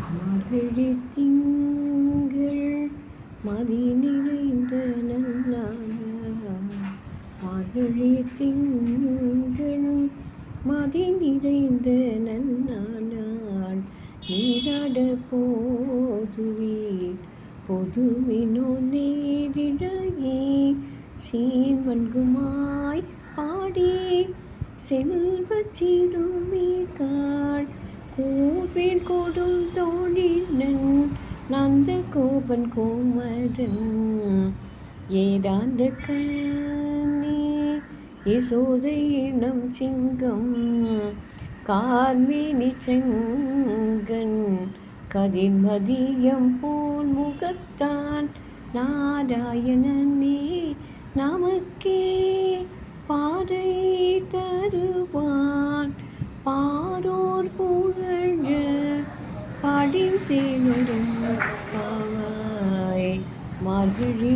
மார்கழி திங்கள் மதி நிறைந்த நன்னாள். மார்கழி திங்கள் மதி நிறைந்த நன்னாள். நீராட போதுவீர் பொதுவினோ நேரிழையே சீர்வன்குமாய் பாடி செல்வச் சிறுமிகாள் கூர்வேல் கொடும் தோழினன் நந்த கோபன் கோமரன் ஏடாந்த கண்ணே யசோதை இனம் சிங்கம் கார்மேனி செங்கன் கதிர்மதியம் போல் முகத்தான் நாராயணனே நமக்கே பாறை தருவான் பாரோர் புகழ படித்தேனும் பாவாய். மார்கழி